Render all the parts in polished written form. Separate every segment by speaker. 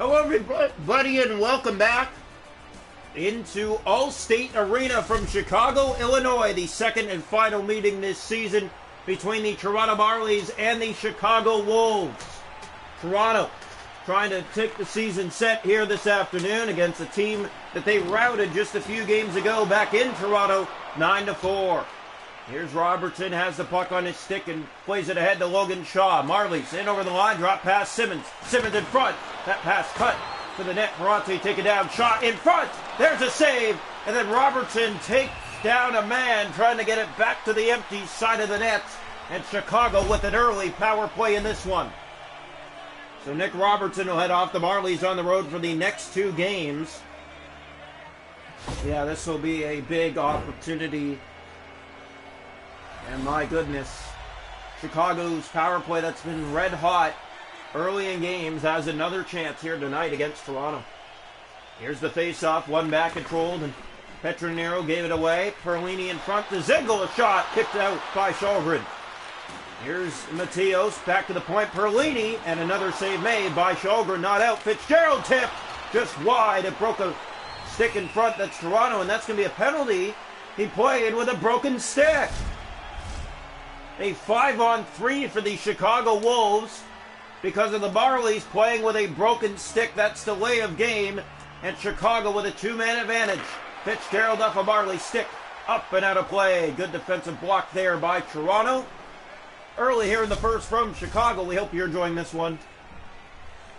Speaker 1: Hello everybody and welcome back into Allstate Arena from Chicago, Illinois. The second and final meeting this season between the Toronto Marlies and the Chicago Wolves. Toronto trying to take the season set here this afternoon against a team that they routed just a few games ago back in Toronto, 9-4. Here's Robertson, has the puck on his stick and plays it ahead to Logan Shaw. Marlies in over the line, drop pass Simmons. Simmons in front. That pass cut to the net. Ferrante take it down. Shaw in front. There's a save. And then Robertson takes down a man trying to get it back to the empty side of the net. And Chicago with an early power play in this one. So Nick Robertson will head off. The Marlies on the road for the next two games. Yeah, this will be a big opportunity. And my goodness, Chicago's power play that's been red hot early in games has another chance here tonight against Toronto. Here's the face-off, one back controlled, and Petronero gave it away. Perlini in front to Zingle, a shot kicked out by Shalgren. Here's Mateos, back to the point, Perlini, and another save made by Shalgren, not out. Fitzgerald tip, just wide, it broke a stick in front, that's Toronto, and that's going to be a penalty. He played with a broken stick. A 5-on-3 for the Chicago Wolves because of the Marlies playing with a broken stick. That's delay of game, and Chicago with a two-man advantage. Fitzgerald off a Marley stick, up and out of play. Good defensive block there by Toronto. Early here in the first from Chicago. We hope you're enjoying this one.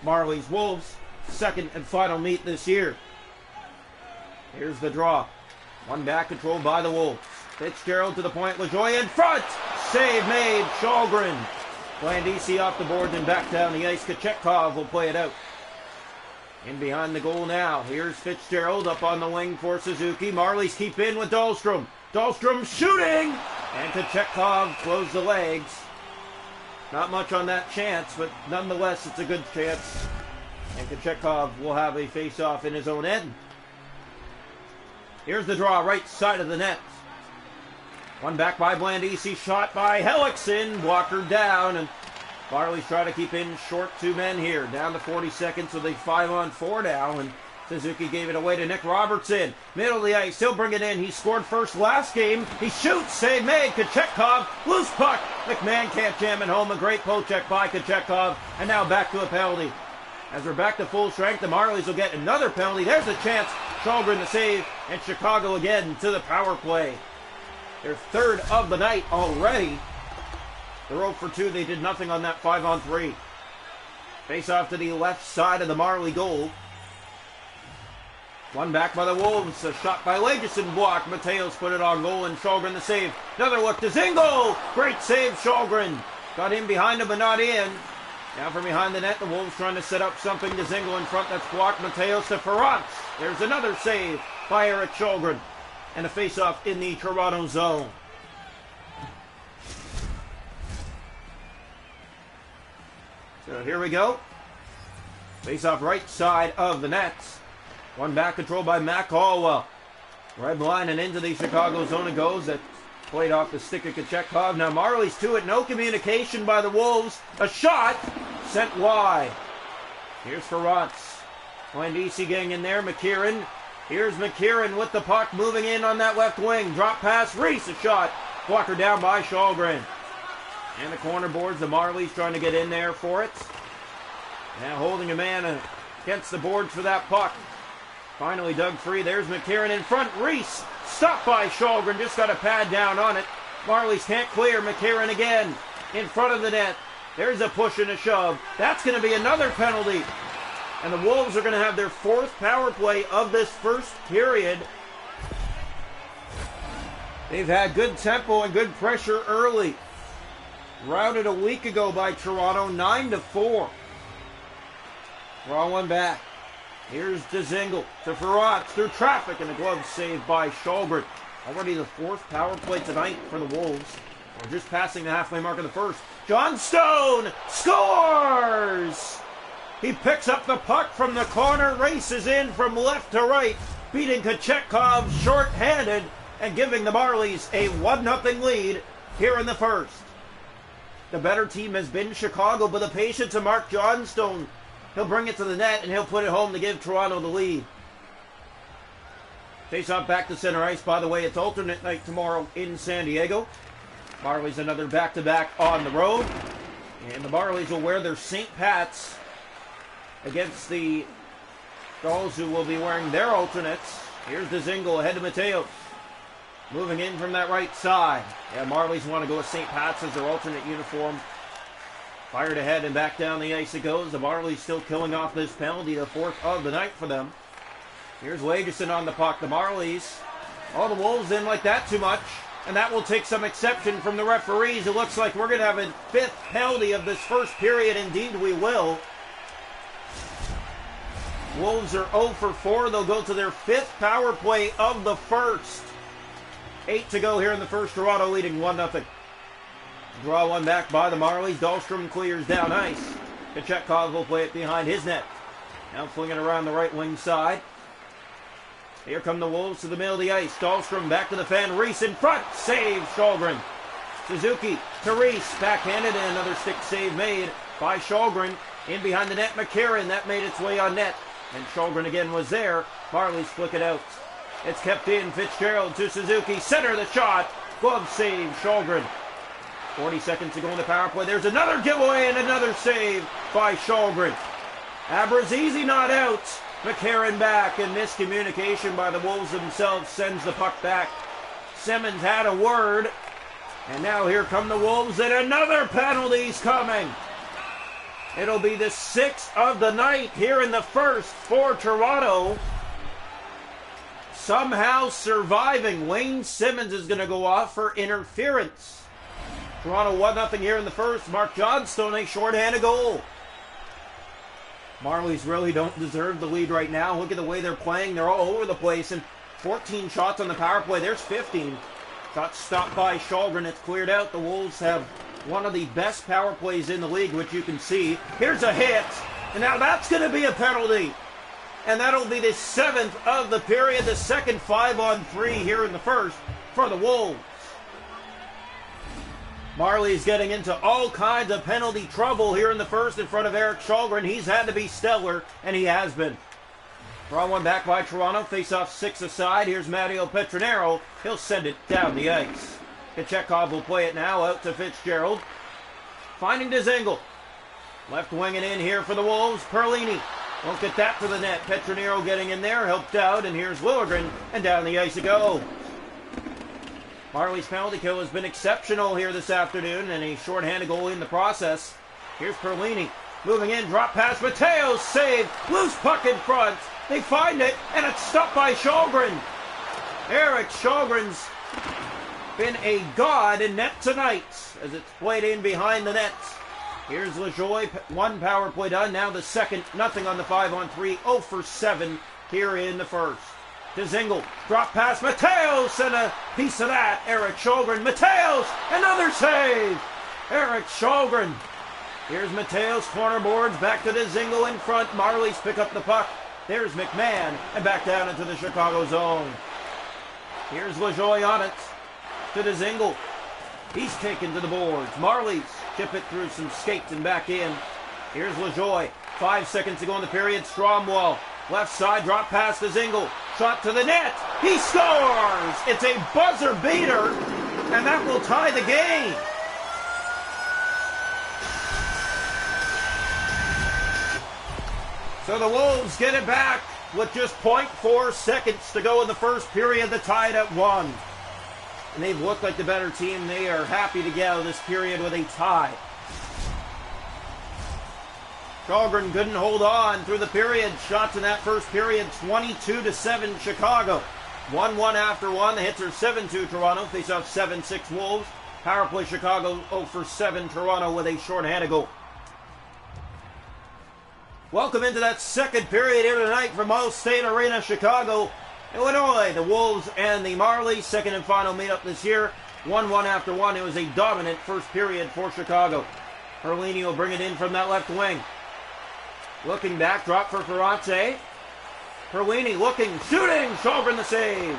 Speaker 1: Marlies Wolves, second and final meet this year. Here's the draw. One back controlled by the Wolves. Fitzgerald to the point, LaJoie in front! Save made, Shalgren. Blandisi off the board, then back down the ice. Kochetkov will play it out. In behind the goal now. Here's Fitzgerald up on the wing for Suzuki. Marlies keep in with Dahlstrom. Dahlstrom shooting! And Kochetkov closed the legs. Not much on that chance, but nonetheless, it's a good chance. And Kochetkov will have a face-off in his own end. Here's the draw, right side of the net. One back by Blandisi, shot by Hellickson, blocker down, and Marlies try to keep in short two men here. Down to 40 seconds with a 5-on-4 now, and Suzuki gave it away to Nick Robertson. Middle of the ice, he'll bring it in. He scored first last game. He shoots, save made, Kochetkov, loose puck. McMahon can't jam it home. A great poke check by Kochetkov, and now back to a penalty. As we're back to full strength, the Marlies will get another penalty. There's a chance. Shalgren the save, and Chicago again to the power play. Their third of the night already. They're 0 for 2. They did nothing on that 5-on-3. Face off to the left side of the Marley goal. One back by the Wolves. A shot by Lagesson blocked. Mateos put it on goal and Shalgren the save. Another look to Zingle. Great save, Shalgren. Got in behind him but not in. Now from behind the net, the Wolves trying to set up something to Zingle in front. That's blocked. Mateos to Ferrante. There's another save by Eric Shalgren. And a face-off in the Toronto zone. So here we go. Face-off right side of the nets. One back controlled by Matt Caldwell. Red line and into the Chicago zone it goes. That played off the stick of Kochetkov. Now Marlies to it. No communication by the Wolves. A shot sent wide. Here's Ferrante. Blandisi getting in there. McKieran. Here's McKieran with the puck moving in on that left wing. Drop pass, Reese, a shot. Blocker down by Shalgren. And the corner boards, the Marlies trying to get in there for it. Now holding a man against the boards for that puck. Finally dug free. There's McKieran in front. Reese stopped by Shalgren. Just got a pad down on it. Marlies can't clear. McKieran again in front of the net. There's a push and a shove. That's going to be another penalty. And the Wolves are going to have their fourth power play of this first period. They've had good tempo and good pressure early. Routed a week ago by Toronto, 9-4. Draw one back. Here's Dzingel to Ferrante through traffic, and a glove saved by Shalgren. Already the fourth power play tonight for the Wolves. We're just passing the halfway mark of the first. John Stone scores! He picks up the puck from the corner, races in from left to right, beating Kochetkov short-handed and giving the Marlies a 1-0 lead here in the first. The better team has been Chicago, but the patience of Mark Johnstone He'll bring it to the net, and he'll put it home to give Toronto the lead. Face off back to center ice. By the way, it's alternate night tomorrow in San Diego. Marlies another back-to-back on the road. And the Marlies will wear their St. Pat's against the Dolls, who will be wearing their alternates. Here's Dzingel ahead to Mateos. Moving in from that right side. Yeah, Marlies want to go with St. Pat's as their alternate uniform. Fired ahead and back down the ice it goes. The Marlies still killing off this penalty, the fourth of the night for them. Here's Lagerson on the puck. The Marlies. Oh, the Wolves didn't like that too much. And that will take some exception from the referees. It looks like we're going to have a fifth penalty of this first period. Indeed, we will. Wolves are 0 for 4. They'll go to their fifth power play of the first. 8 to go here in the first. Toronto leading 1-0. Draw one back by the Marlies. Dahlstrom clears down ice. Kachekov will play it behind his net. Now flinging around the right wing side. Here come the Wolves to the middle of the ice. Dahlstrom back to the fan. Reese in front. Save Shalgren. Suzuki to Reese. Backhanded and another stick save made by Shalgren. In behind the net, McCarron. That made its way on net. And Shalgren again was there. Marlies flick it out. It's kept in. Fitzgerald to Suzuki. Center the shot. Glove save. Shalgren. 40 seconds to go in the power play. There's another giveaway and another save by Shalgren. Abrazizi not out. McCarron back, and miscommunication by the Wolves themselves sends the puck back. Simmons had a word. And now here come the Wolves, and another penalty's coming. It'll be the sixth of the night here in the first for Toronto. Somehow surviving. Wayne Simmons is going to go off for interference. Toronto 1-0 here in the first. Mark Johnstone, a shorthanded goal. Marlies really don't deserve the lead right now. Look at the way they're playing. They're all over the place. And 14 shots on the power play. There's 15. Shots stopped by Shalgren. It's cleared out. The Wolves have one of the best power plays in the league, which you can see. Here's a hit. And now that's going to be a penalty. And that'll be the seventh of the period. The second 5-on-3 here in the first for the Wolves. Marlies getting into all kinds of penalty trouble here in the first in front of Eric Shalgren. He's had to be stellar, and he has been. Draw one back by Toronto. Face-off 6 aside. Here's Matteo Petronero. He'll send it down the ice. Kachekov will play it now out to Fitzgerald. Finding Dzingel. Left winging in here for the Wolves. Perlini won't get that to the net. Petronero getting in there, helped out, and here's Liljegren, and down the ice it goes. Marlies' penalty kill has been exceptional here this afternoon, and a shorthanded goal in the process. Here's Perlini. Moving in, drop pass, Mateos, save, loose puck in front. They find it, and it's stopped by Shalgren. Eric Shalgren's been a god in net tonight as it's played in behind the net. Here's LaJoie, one power play done, now the second, nothing on the 5-on-3, 0 for 7 here in the first. Dzingel, drop pass, Mateos, and a piece of that, Eric Shalgren. Mateos, another save, Eric Shalgren. Here's Mateos, corner boards, back to Dzingel in front. Marlies pick up the puck. There's McMahon, and back down into the Chicago zone. Here's LaJoie on it, to Dzingel. He's taken to the boards. Marlies chip it through some skates and back in. Here's LaJoie, 5 seconds to go in the period. Stromwall, left side, drop pass to Dzingel. Shot to the net. He scores! It's a buzzer beater, and that will tie the game. So the Wolves get it back with just 0.4 seconds to go in the first period. The tie at 1. And they've looked like the better team. They are happy to get out of this period with a tie. Shalgren couldn't hold on through the period. Shots in that first period, 22-7 Chicago. 1-1 after 1. The hits are 7-2 Toronto. Face off 7-6 Wolves. Power play Chicago 0 for 7 Toronto with a shorthanded goal. Welcome into that second period here tonight from Allstate Arena, Chicago, Illinois. The Wolves and the Marlies, second and final meetup this year. 1-1 after 1. It was a dominant first period for Chicago. Perlini will bring it in from that left wing. Looking back, drop for Ferrante. Perlini looking, shooting, Shalgren the save.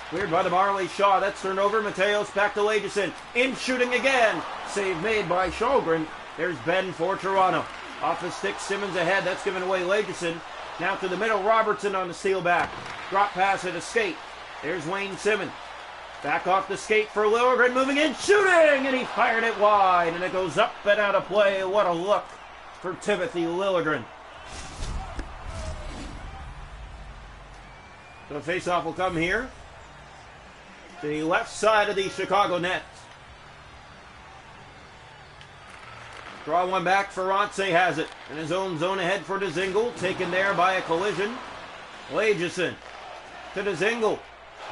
Speaker 1: Cleared by the Marlies. Shaw, that's turned over. Mateos back to Lagerson. In shooting again. Save made by Shalgren. There's Ben for Toronto. Off the stick, Simmons ahead. That's given away Lagerson. Now to the middle, Robertson on the steal back. Drop pass at a skate. There's Wayne Simmons. Back off the skate for Liljegren, moving in, shooting! And he fired it wide, and it goes up and out of play. What a look for Timothy Liljegren. So the faceoff will come here to the left side of the Chicago net. Draw one back, Ferrance has it. In his own zone ahead for Dzingel, taken there by a collision. Lagerson to Dzingel.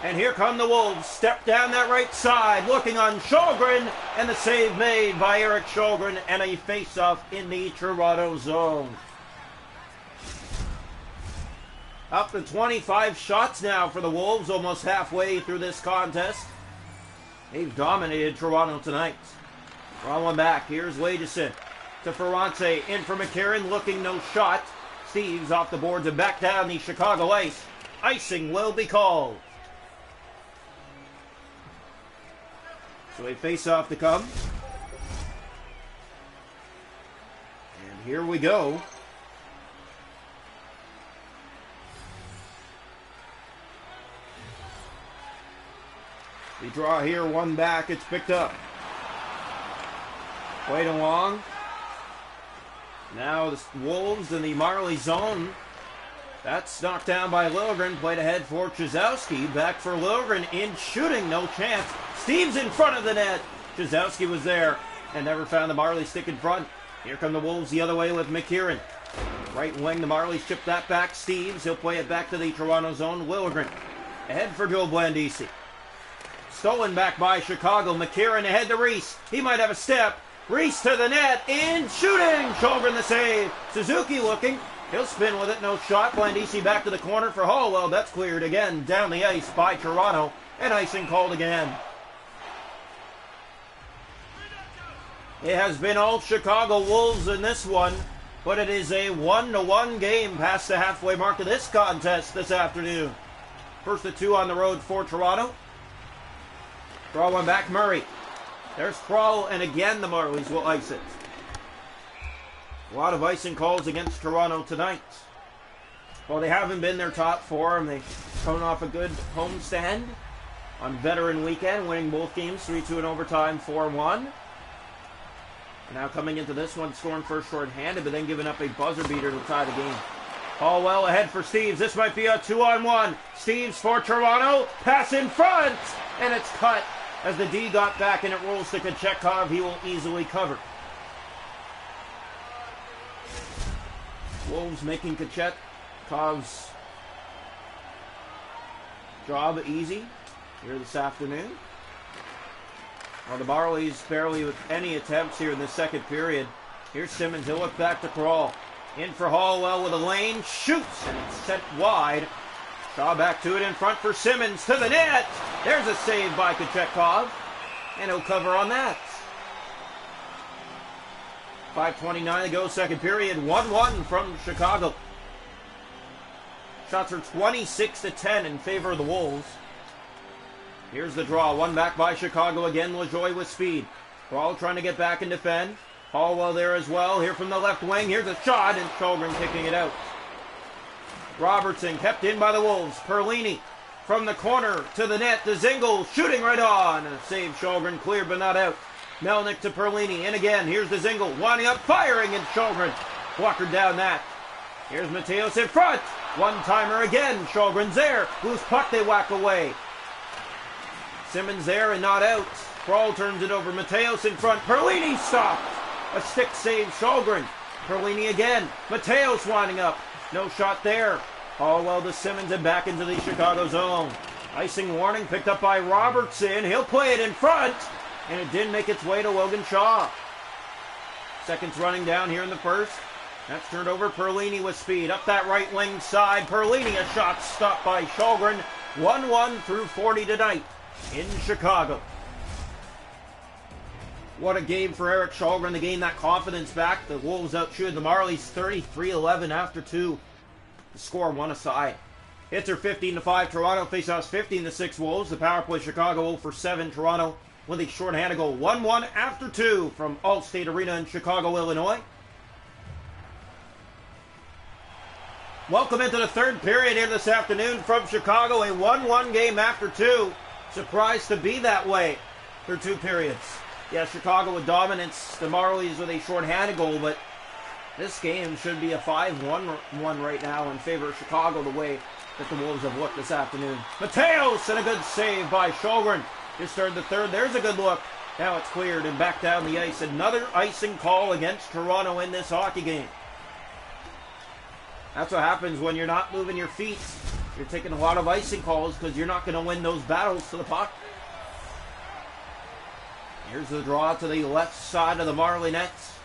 Speaker 1: And here come the Wolves. Step down that right side, looking on Källgren, and the save made by Erik Källgren, and a face-off in the Toronto zone. Up to 25 shots now for the Wolves, almost halfway through this contest. They've dominated Toronto tonight. Draw one back. Here's Lagerson to Ferrance. In for McCarron, looking no shot. Steves off the boards and back down the Chicago ice. Icing will be called. So a face-off to come. And here we go. The draw here, one back, it's picked up. Played along. Now the Wolves in the Marlies zone. That's knocked down by Liljegren. Played ahead for Czyzowski. Back for Liljegren in shooting. No chance. Steves in front of the net. Czyzowski was there and never found the Marlies stick in front. Here come the Wolves the other way with McCarron. Right wing, the Marlies chip that back. Steves, he'll play it back to the Toronto zone. Liljegren ahead for Joe Blandisi. Stolen back by Chicago. McCarron ahead to Reese. He might have a step. Reese to the net, in shooting! Källgren the save. Suzuki looking. He'll spin with it, no shot. Blandisi back to the corner for Hallwell. That's cleared again down the ice by Toronto. And icing called again. It has been all Chicago Wolves in this one, but it is a 1-1 game past the halfway mark of this contest this afternoon. First of two on the road for Toronto. Draw one back, Murray. There's Kroll, and again the Marlies will ice it. A lot of icing calls against Toronto tonight. Well, they haven't been their top form. They've coming off a good homestand on veteran weekend, winning both games 3-2 in overtime, 4-1. Now coming into this one, scoring first short-handed, but then giving up a buzzer beater to tie the game. Hallwell ahead for Steves. This might be a 2-on-1. Steves for Toronto. Pass in front, and it's cut. As the D got back and it rolls to Kochetkov, he will easily cover. Wolves making Kochetkov's job easy here this afternoon. Well, the Marlies barely with any attempts here in the second period. Here's Simmons. He'll look back to Kroll. In for Hallwell with a lane. Shoots, and it's sent wide. Shaw back to it in front for Simmons to the net. There's a save by Kochetkov, and he'll cover on that. 5:29 to go, second period. 1-1 from Chicago. Shots are 26-10 in favor of the Wolves. Here's the draw. One back by Chicago again. LaJoie with speed. Kroll trying to get back and defend. Hallwell there as well. Here from the left wing. Here's a shot, and Källgren kicking it out. Robertson kept in by the Wolves. Perlini from the corner to the net. Dzingel shooting right on. And save Källgren, cleared but not out. Melnick to Perlini. In again. Here's Dzingel winding up, firing, and Källgren blockered down that. Here's Mateos in front. One-timer again. Källgren's there. Loose puck, they whack away. Simmons there and not out. Kroll turns it over. Mateos in front. Perlini stopped. A stick save Källgren. Perlini again. Mateos winding up. No shot there. Hallwell to Simmons and back into the Chicago zone. Icing warning picked up by Robertson. He'll play it in front. And it didn't make its way to Logan Shaw. Seconds running down here in the first. That's turned over. Perlini with speed. Up that right wing side. Perlini, a shot stopped by Källgren. 1-1 through 40 tonight in Chicago. What a game for Erik Källgren to gain that confidence back. The Wolves outshooted the Marlies 33-11 after two. The score one aside. Hits are 15-5 Toronto. Faceoffs 15-6 Wolves. The power play Chicago 0 for 7 Toronto with a shorthanded goal. 1-1 after two from Allstate Arena in Chicago, Illinois. Welcome into the third period here this afternoon from Chicago. A 1-1 game after two. Surprised to be that way for two periods. Yeah, Chicago with dominance. The Marlies with a shorthanded goal, but this game should be a 5-1 right now in favor of Chicago, the way that the Wolves have looked this afternoon. Mateos, and a good save by Sjögren. Just started the third. There's a good look. Now it's cleared and back down the ice. Another icing call against Toronto in this hockey game. That's what happens when you're not moving your feet. You're taking a lot of icing calls because you're not going to win those battles to the puck. Here's the draw to the left side of the Marley nets.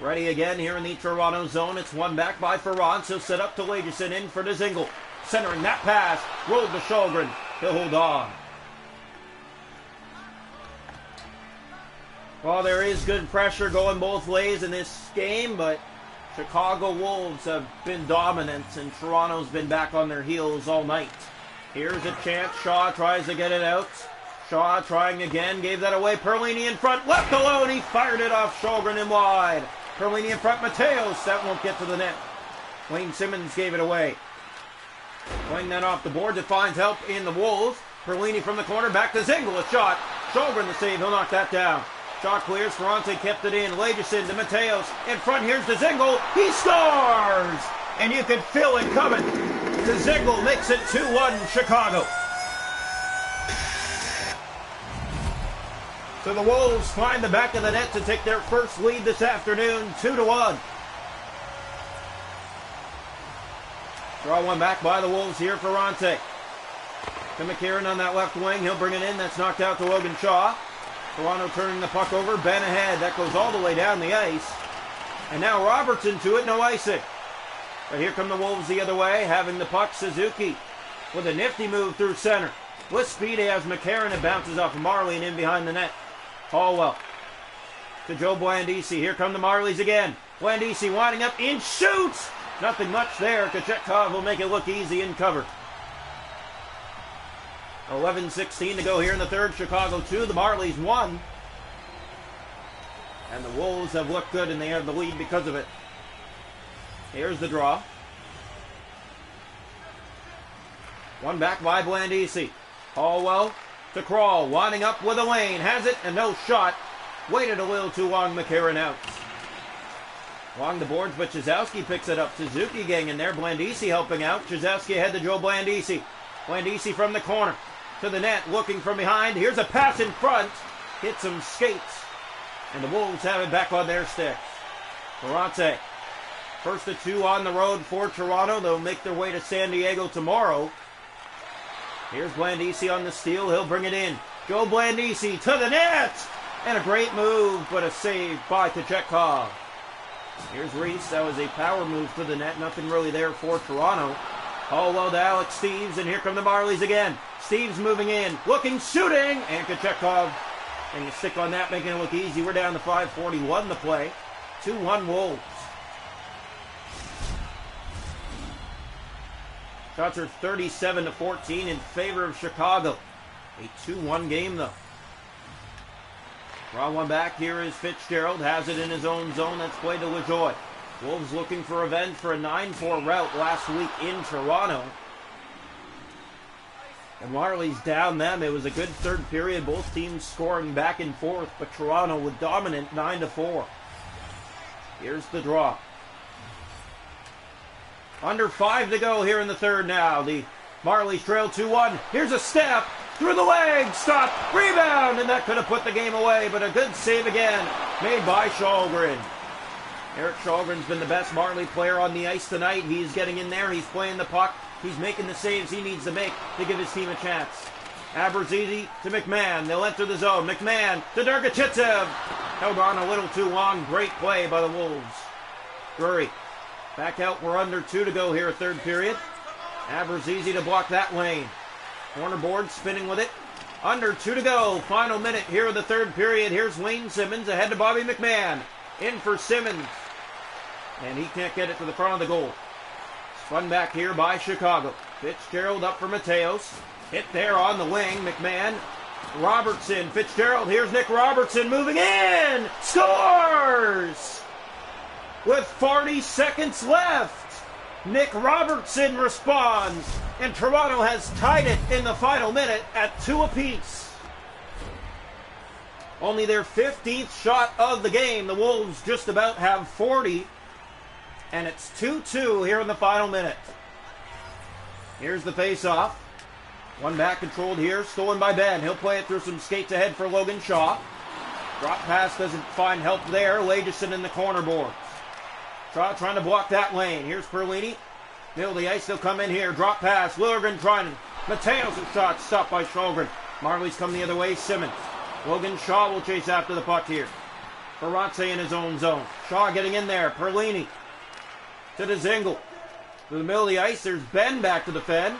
Speaker 1: Ready again here in the Toronto zone. It's one back by Ferrand. He'll set up to Lagerson, in for Dzingel. Centering that pass. Rolled to Sjögren. He'll hold on. Well, there is good pressure going both ways in this game, but Chicago Wolves have been dominant, and Toronto's been back on their heels all night. Here's a chance. Shaw tries to get it out. Shaw trying again. Gave that away. Perlini in front. Left alone. He fired it off Sjögren in wide. Perlini in front. Mateos. That won't get to the net. Wayne Simmonds gave it away. Playing that off the boards. It finds help in the Wolves. Perlini from the corner. Back to Dzingel. A shot. Sjögren the save. He'll knock that down. Shot clears. Ferrante kept it in. Lagerson to Mateos. In front, here's Dzingel. He scores! And you can feel it coming. Dzingel makes it 2-1 Chicago. So the Wolves find the back of the net to take their first lead this afternoon, 2-1. Draw one back by the Wolves here. Ferrante to McCarron on that left wing. He'll bring it in. That's knocked out to Logan Shaw. Toronto turning the puck over. Ben ahead. That goes all the way down the ice. And now Robertson to it. No icing. But here come the Wolves the other way. Having the puck. Suzuki with a nifty move through center. With speed, he has McCarron. It bounces off of Marley and in behind the net. Hallwell to Joe Blandisi. Here come the Marlies again. Blandisi winding up in. Shoots! Nothing much there. Kochetkov will make it look easy in cover. 11:16 to go here in the third. Chicago 2, the Marlies 1. And the Wolves have looked good, and they have the lead because of it. Here's the draw. One back by Blandisi. Hallwell to Crawl. Winding up with a lane. Has it, and no shot. Waited a little too long. McCarron out. Along the boards, but Chizowski picks it up. Suzuki gang in there. Blandisi helping out. Chizowski ahead to Joe Blandisi. Blandisi from the corner to the net, looking from behind. Here's a pass in front. Hits some skates. And the Wolves have it back on their stick. Ferrante. First of two on the road for Toronto. They'll make their way to San Diego tomorrow. Here's Blandisi on the steal. He'll bring it in. Joe Blandisi to the net. And a great move, but a save by Kochetkov. Here's Reese. That was a power move to the net. Nothing really there for Toronto. Hallwell to Alex Steves, and here come the Marlies again. Steves moving in, looking, shooting, and Kochetkov. And you stick on that, making it look easy. We're down to 5:41 to play. 2-1 Wolves. Shots are 37-14 in favor of Chicago. A 2-1 game, though. Draw one back. Here is Fitzgerald. Has it in his own zone. That's played to LaJoie. Wolves looking for revenge for a 9-4 rout last week in Toronto. And Marlies down them. It was a good third period. Both teams scoring back and forth, but Toronto was dominant 9-4. Here's the draw. Under 5 to go here in the third now. The Marlies trail 2-1. Here's a step through the leg. Stop. Rebound. And that could have put the game away, but a good save again made by Sjögren. Eric Sjögren's been the best Marley player on the ice tonight. He's getting in there. He's playing the puck. He's making the saves he needs to make to give his team a chance. Abruzzese to McMahon. They'll enter the zone. McMahon to Durgachitsev. Held on a little too long. Great play by the Wolves. Drury back out. We're under 2 to go here, third period. Abruzzese to block that lane. Corner board spinning with it. Under 2 to go. Final minute here of the third period. Here's Wayne Simmonds ahead to Bobby McMahon. In for Simmonds. And he can't get it to the front of the goal. Spun back here by Chicago. Fitzgerald up for Mateos. Hit there on the wing. McMahon. Robertson. Fitzgerald. Here's Nick Robertson moving in. Scores! With 40 seconds left. Nick Robertson responds, and Toronto has tied it in the final minute at 2 apiece. Only their 15th shot of the game. The Wolves just about have 40, and it's 2-2 here in the final minute. Here's the face-off. One back controlled here, stolen by Ben. He'll play it through some skates ahead for Logan Shaw. Drop pass doesn't find help there. Lagerson in the corner boards. Shaw trying to block that lane. Here's Perlini. Middle of the ice, they'll come in here. Drop pass. Liljegren trying. Mateos a shot stopped by Sjögren. Marlies come the other way. Simmons. Logan Shaw will chase after the puck here. Ferrazzi in his own zone. Shaw getting in there. Perlini to the Zingle. To the middle of the ice, there's Ben back to defend.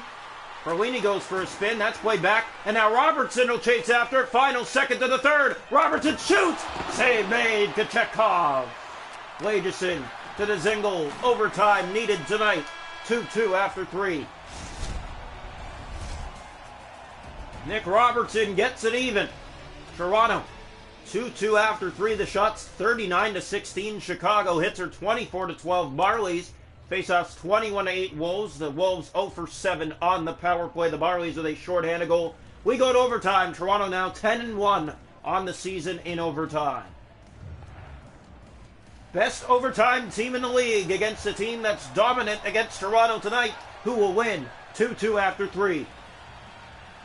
Speaker 1: Perlini goes for a spin. That's played back. And now Robertson will chase after. Final second to the third. Robertson shoots. Save made. Kochetkov. Lagerson to the Zingle. Overtime needed tonight. 2-2 after 3. Nick Robertson gets it even. Toronto 2-2 after 3. The shots 39-16. Chicago hits are 24-12. Marlies. Faceoffs 21-8 Wolves. The Wolves 0 for 7 on the power play. The Marlies with a shorthanded goal. We go to overtime. Toronto now 10-1 on the season in overtime. Best overtime team in the league against a team that's dominant against Toronto tonight. Who will win? 2-2 after 3.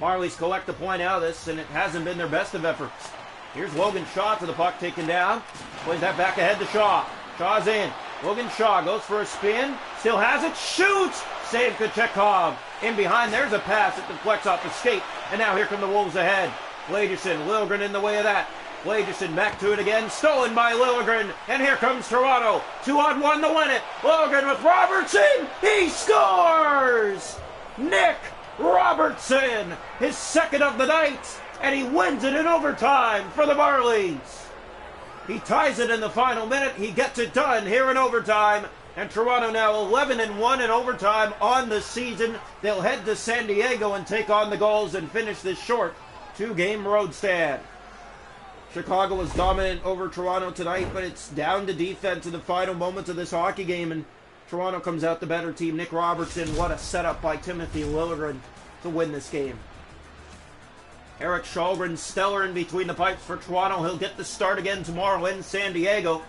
Speaker 1: Marlies collect a point out of this, and it hasn't been their best of efforts. Here's Logan Shaw to the puck taken down. Plays that back ahead to Shaw. Shaw's in. Logan Shaw goes for a spin. Still has it. Shoots! Save Kochetkov. In behind, there's a pass that deflects off the skate. And now here come the Wolves ahead. Lagerson, Liljegren in the way of that. Lagerson back to it again. Stolen by Liljegren. And here comes Toronto. 2-on-1 to win it. Liljegren with Robertson. He scores! Nick Robertson, his second of the night. And he wins it in overtime for the Marlies. He ties it in the final minute. He gets it done here in overtime. And Toronto now 11-1 in overtime on the season. They'll head to San Diego and take on the Gulls and finish this short 2-game road stand. Chicago was dominant over Toronto tonight, but it's down to defense in the final moments of this hockey game. And Toronto comes out the better team. Nick Robertson, what a setup by Timothy Liljegren to win this game. Erik Sjögren stellar in between the pipes for Toronto. He'll get the start again tomorrow in San Diego.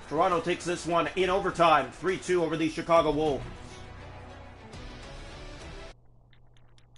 Speaker 1: Toronto takes this one in overtime, 3-2 over the Chicago Wolves.